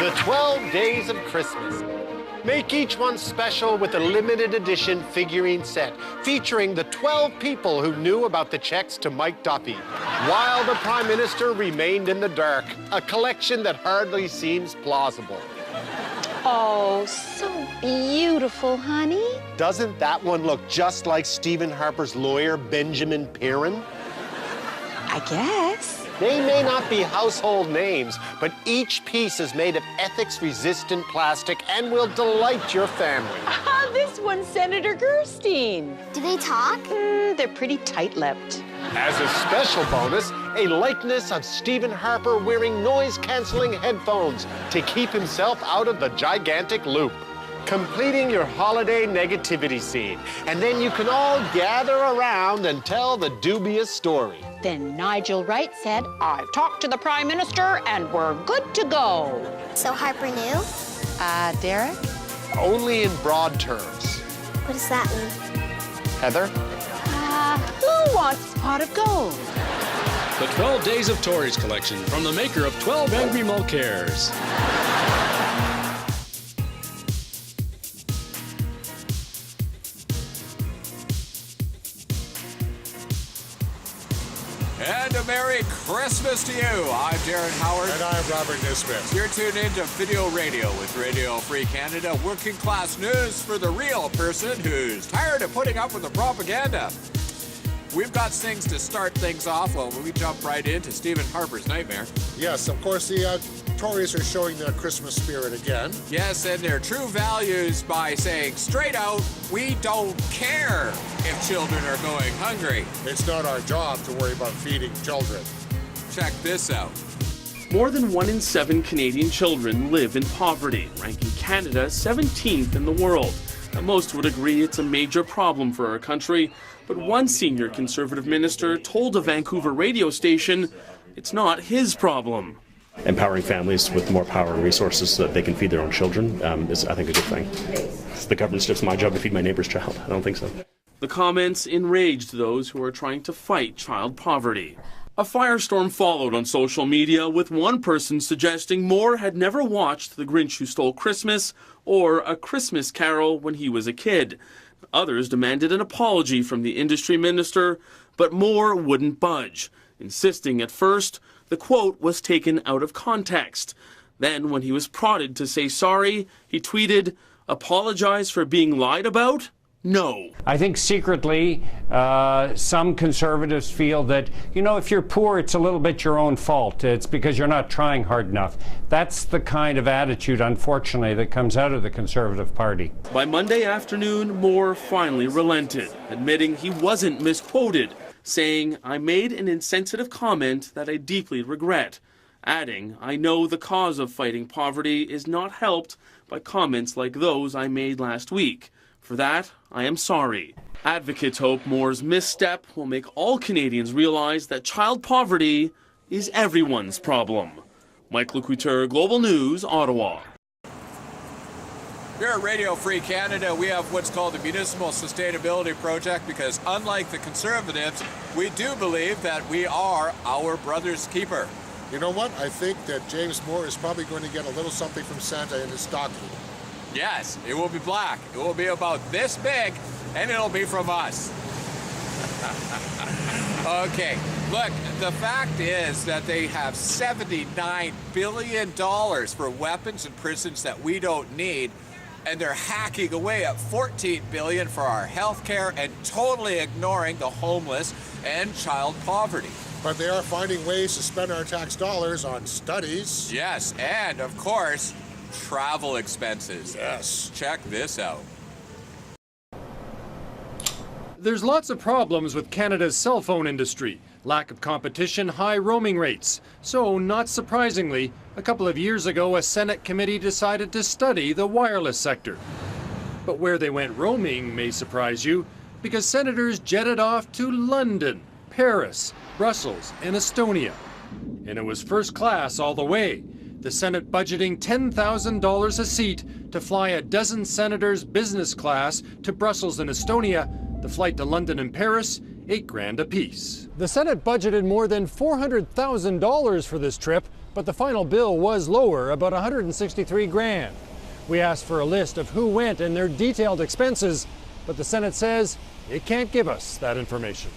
The 12 Days of Christmas. Make each one special with a limited edition figurine set featuring the 12 people who knew about the checks to Mike Duffy while the Prime Minister remained in the dark, a collection that hardly seems plausible. Oh, so beautiful, honey. Doesn't that one look just like Stephen Harper's lawyer, Benjamin Perrin? I guess. They may not be household names, but each piece is made of ethics-resistant plastic and will delight your family. Ah, this one's Senator Gerstein. Do they talk? They're pretty tight-lipped. As a special bonus, a likeness of Stephen Harper wearing noise-canceling headphones to keep himself out of the gigantic loop, completing your holiday negativity scene. And then you can all gather around and tell the dubious story. Then Nigel Wright said, I've talked to the Prime Minister and we're good to go. So Harper knew? Derek? Only in broad terms. What does that mean? Heather? Who wants a pot of gold? The 12 Days of Tories collection from the maker of 12 Angry Mulcaires. And a Merry Christmas to you. I'm Darren Howard. And I'm Robert Nisbet. You're tuned into Video Radio with Radio Free Canada, working class news for the real person who's tired of putting up with the propaganda. We've got things to start things off. Well, we jump right into Stephen Harper's nightmare. Yes, of course, the Tories are showing their Christmas spirit again. Yes, and their true values by saying straight out, we don't care if children are going hungry. It's not our job to worry about feeding children. Check this out. More than 1 in 7 Canadian children live in poverty, ranking Canada 17th in the world. Now, most would agree it's a major problem for our country, but one senior Conservative minister told a Vancouver radio station it's not his problem. Empowering families with more power and resources so that they can feed their own children is, I think, a good thing. It's the government's just my job to feed my neighbor's child. I don't think so. The comments enraged those who are trying to fight child poverty. A firestorm followed on social media, with one person suggesting Moore had never watched The Grinch Who Stole Christmas or A Christmas Carol when he was a kid. Others demanded an apology from the industry minister, but Moore wouldn't budge, insisting at first the quote was taken out of context. Then, when he was prodded to say sorry, he tweeted, "Apologize for being lied about? No." I think secretly some Conservatives feel that, if you're poor, it's a little bit your own fault. It's because you're not trying hard enough. That's the kind of attitude, unfortunately, that comes out of the Conservative Party. By Monday afternoon, Moore finally relented, admitting he wasn't misquoted, saying, "I made an insensitive comment that I deeply regret," adding, "I know the cause of fighting poverty is not helped by comments like those I made last week. For that, I am sorry." Advocates hope Moore's misstep will make all Canadians realize that child poverty is everyone's problem. Mike Lecouteur, Global News, Ottawa. Here at Radio Free Canada, we have what's called the Municipal Sustainability Project because, unlike the Conservatives, we do believe that we are our brother's keeper. You know what? I think that James Moore is probably going to get a little something from Santa in his stocking. Yes, it will be black. It will be about this big, and it'll be from us. Okay, look, the fact is that they have $79 billion for weapons and prisons that we don't need, and they're hacking away at $14 billion for our health care and totally ignoring the homeless and child poverty. But they are finding ways to spend our tax dollars on studies. Yes, and of course, travel expenses. Yes. Check this out. There's lots of problems with Canada's cell phone industry. Lack of competition, high roaming rates. So, not surprisingly, a couple of years ago, a Senate committee decided to study the wireless sector. But where they went roaming may surprise you, because senators jetted off to London, Paris, Brussels, and Estonia. And it was first class all the way. The Senate budgeting $10,000 a seat to fly a dozen senators business class to Brussels and Estonia. The flight to London and Paris, $8,000 apiece. The Senate budgeted more than $400,000 for this trip, But the final bill was lower, about $163,000. We asked for a list of who went and their detailed expenses, but the Senate says it can't give us that information.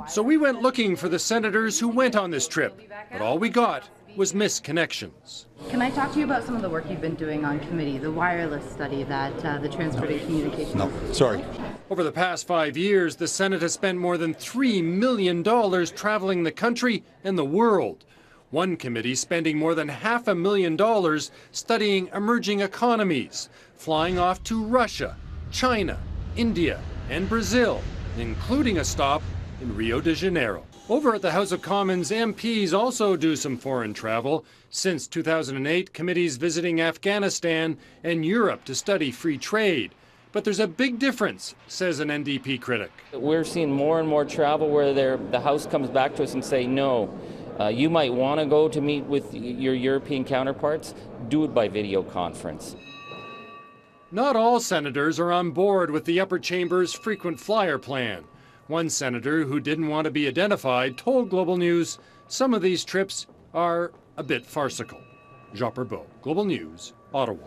So we went looking for the senators who went on this trip, but all we got was misconnections. Can I talk to you about some of the work you've been doing on committee, the wireless study that the Transport and Communications... No, sorry. Over the past 5 years, the Senate has spent more than $3 million traveling the country and the world. One committee spending more than $500,000 studying emerging economies, flying off to Russia, China, India, and Brazil, including a stop in Rio de Janeiro. Over at the House of Commons, MPs also do some foreign travel. Since 2008, committees visiting Afghanistan and Europe to study free trade. But there's a big difference, says an NDP critic. We're seeing more and more travel where the House comes back to us and say, no, you might want to go to meet with your European counterparts, do it by video conference. Not all senators are on board with the upper chamber's frequent flyer plan. One senator who didn't want to be identified told Global News some of these trips are a bit farcical. Jean Perbeau, Global News, Ottawa.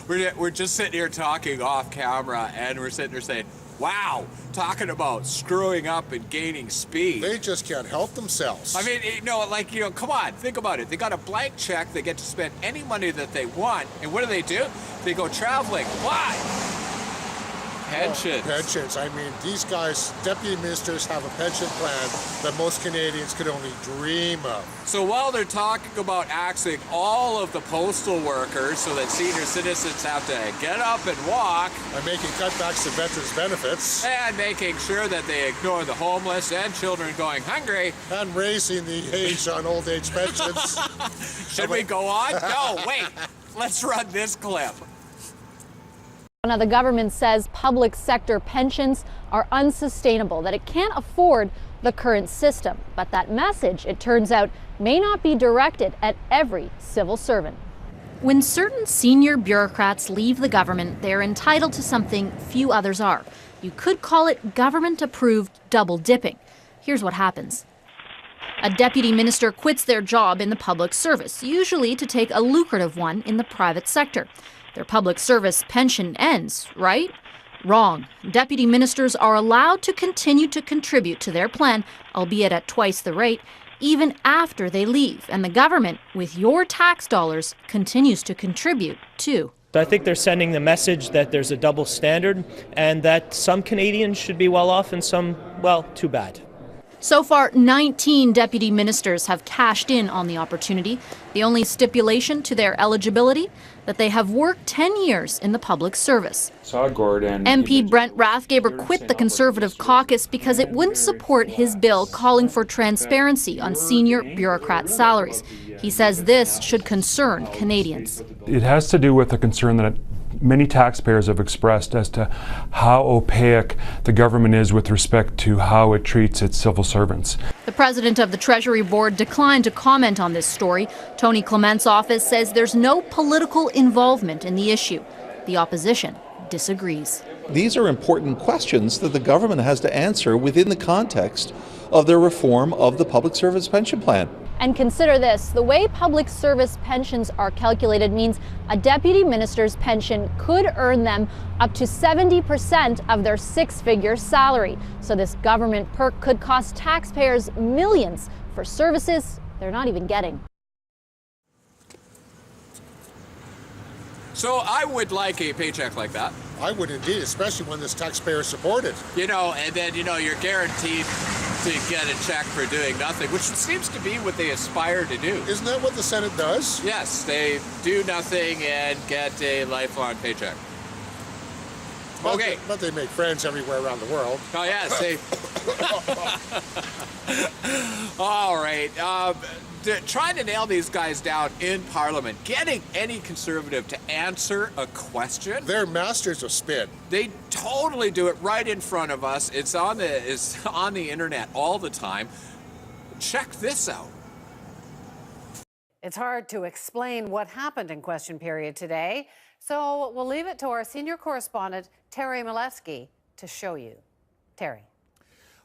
We're just sitting here talking off camera, and we're sitting there saying, wow, talking about screwing up and gaining speed. They just can't help themselves. I mean, come on, think about it. They got a blank check. They get to spend any money that they want. And what do? They go traveling. Why? Pensions. Pensions. I mean, these guys, deputy ministers, have a pension plan that most Canadians could only dream of. So while they're talking about axing all of the postal workers so that senior citizens have to get up and walk. And making cutbacks to veterans' benefits. And making sure that they ignore the homeless and children going hungry. And raising the age on old age pensions. Should we go on? No, wait. Let's run this clip. Now, the government says public sector pensions are unsustainable, that it can't afford the current system. But that message, it turns out, may not be directed at every civil servant. When certain senior bureaucrats leave the government, they're entitled to something few others are. You could call it government-approved double dipping. Here's what happens. A deputy minister quits their job in the public service, usually to take a lucrative one in the private sector. Their public service pension ends, right? Wrong. Deputy ministers are allowed to continue to contribute to their plan, albeit at twice the rate, even after they leave. And the government, with your tax dollars, continues to contribute too. I think they're sending the message that there's a double standard and that some Canadians should be well off and some, well, too bad. So far, 19 deputy ministers have cashed in on the opportunity. The only stipulation to their eligibility, that they have worked 10 years in the public service. MP Brent Rathgeber quit the Conservative caucus because it wouldn't support his bill calling for transparency on senior bureaucrat salaries. He says this should concern Canadians. It has to do with the concern that many taxpayers have expressed as to how opaque the government is with respect to how it treats its civil servants. The president of the Treasury Board declined to comment on this story. Tony Clement's office says there's no political involvement in the issue. The opposition disagrees. These are important questions that the government has to answer within the context of their reform of the public service pension plan. And consider this, the way public service pensions are calculated means a deputy minister's pension could earn them up to 70% of their six-figure salary. So this government perk could cost taxpayers millions for services they're not even getting. So I would like a paycheck like that. I would indeed, especially when this taxpayer supported. And then, you're guaranteed to get a check for doing nothing, which seems to be what they aspire to do. Isn't that what the Senate does? Yes, they do nothing and get a lifelong paycheck. Okay. But they make friends everywhere around the world. Oh, yes. All right. Trying to nail these guys down in Parliament, getting any Conservative to answer a question. They're masters of spin. They totally do it right in front of us. It's on the internet all the time. Check this out. It's hard to explain what happened in question period today, so we'll leave it to our senior correspondent, Terry Milewski, to show you. Terry.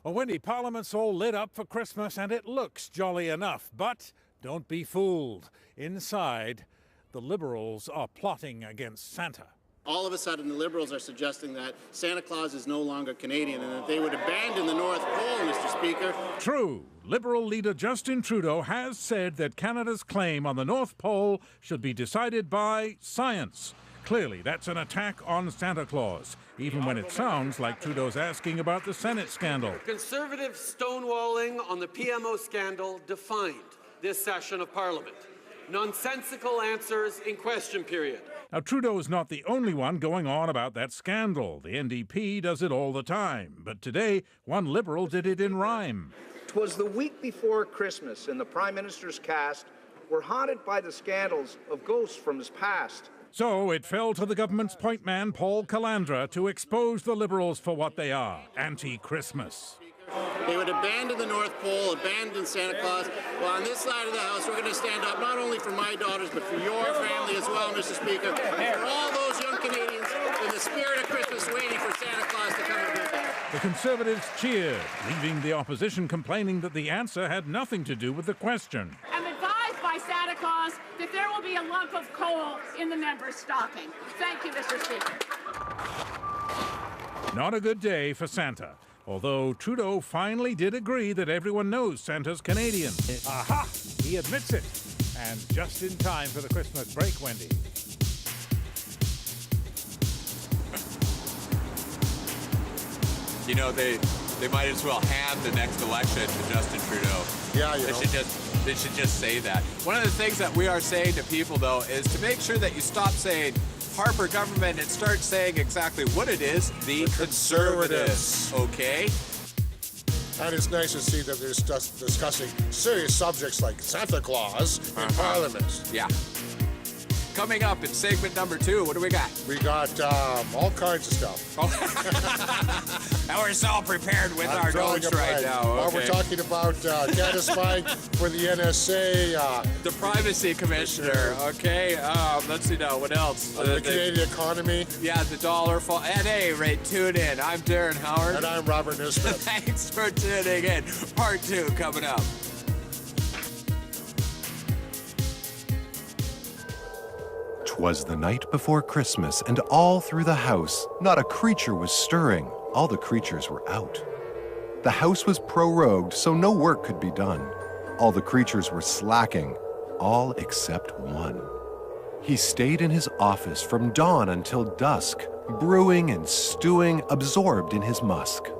Well, Wendy, Parliament's all lit up for Christmas and it looks jolly enough, but don't be fooled. Inside, the Liberals are plotting against Santa. All of a sudden, the Liberals are suggesting that Santa Claus is no longer Canadian and that they would abandon the North Pole, Mr. Speaker. True. Liberal leader Justin Trudeau has said that Canada's claim on the North Pole should be decided by science. Clearly, that's an attack on Santa Claus, even when it sounds like Trudeau's asking about the Senate scandal. Conservative stonewalling on the PMO scandal defined this session of Parliament. Nonsensical answers in question period. Now, Trudeau is not the only one going on about that scandal. The NDP does it all the time. But today, one Liberal did it in rhyme. 'Twas the week before Christmas, and the Prime Minister's cast were haunted by the scandals of ghosts from his past. So it fell to the government's point man, Paul Calandra, to expose the Liberals for what they are, anti-Christmas. They would abandon the North Pole, abandon Santa Claus. Well, on this side of the House, we're going to stand up not only for my daughters, but for your family as well, Mr. Speaker, and for all those young Canadians in the spirit of Christmas waiting for Santa Claus to come and visit. The Conservatives cheered, leaving the opposition complaining that the answer had nothing to do with the question. I'm advised by Santa Claus that there will be a lump of coal in the member's stocking. Thank you, Mr. Speaker. Not a good day for Santa. Although Trudeau finally did agree that everyone knows Santa's Canadian. Aha! He admits it. And just in time for the Christmas break, Wendy. You know, they might as well hand the next election to Justin Trudeau. Yeah, you know. They should just say that. One of the things that we are saying to people, though, is to make sure that you stop saying Harper government and start saying exactly what it is, the Conservatives, okay? And it's nice to see that they're discussing serious subjects like Santa Claus in Parliament. Yeah. Coming up in segment number 2, what do we got? We got all kinds of stuff. Now we're so prepared with our notes right now. Okay. We're talking about data spying for the NSA. The Privacy Commissioner, okay? Let's see now, what else? The Canadian economy. Yeah, the dollar fall. At any rate, tune in. I'm Darren Howard. And I'm Robert Nisbet. Thanks for tuning in. Part 2 coming up. 'Twas the night before Christmas, and all through the house, not a creature was stirring. All the creatures were out. The house was prorogued, so no work could be done. All the creatures were slacking, all except one. He stayed in his office from dawn until dusk, brewing and stewing, absorbed in his musk.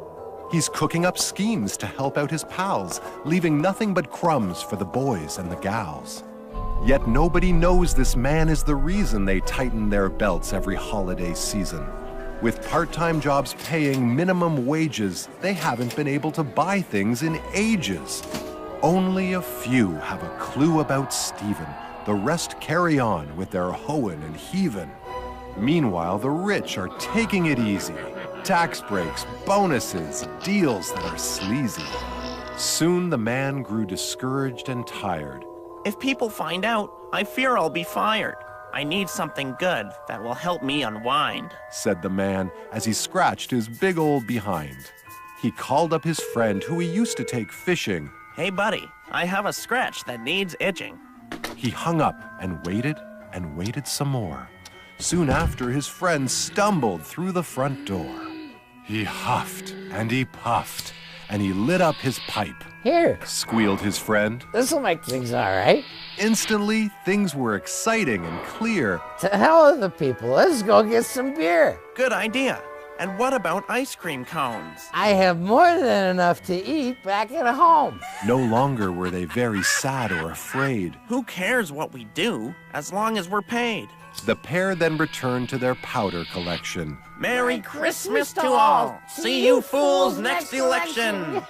He's cooking up schemes to help out his pals, leaving nothing but crumbs for the boys and the gals. Yet nobody knows this man is the reason they tighten their belts every holiday season. With part-time jobs paying minimum wages, they haven't been able to buy things in ages. Only a few have a clue about Stephen. The rest carry on with their hoeing and heaving. Meanwhile, the rich are taking it easy. Tax breaks, bonuses, deals that are sleazy. Soon the man grew discouraged and tired. If people find out, I fear I'll be fired. I need something good that will help me unwind, said the man as he scratched his big old behind. He called up his friend who he used to take fishing. Hey buddy, I have a scratch that needs itching. He hung up and waited some more. Soon after, his friend stumbled through the front door. He huffed and he puffed and he lit up his pipe. Here, squealed his friend. This'll make things all right. Instantly, things were exciting and clear. To hell with the people, let's go get some beer. Good idea. And what about ice cream cones? I have more than enough to eat back at home. No longer were they very sad or afraid. Who cares what we do, as long as we're paid? The pair then returned to their powder collection. Merry Christmas to all. See you fools next election.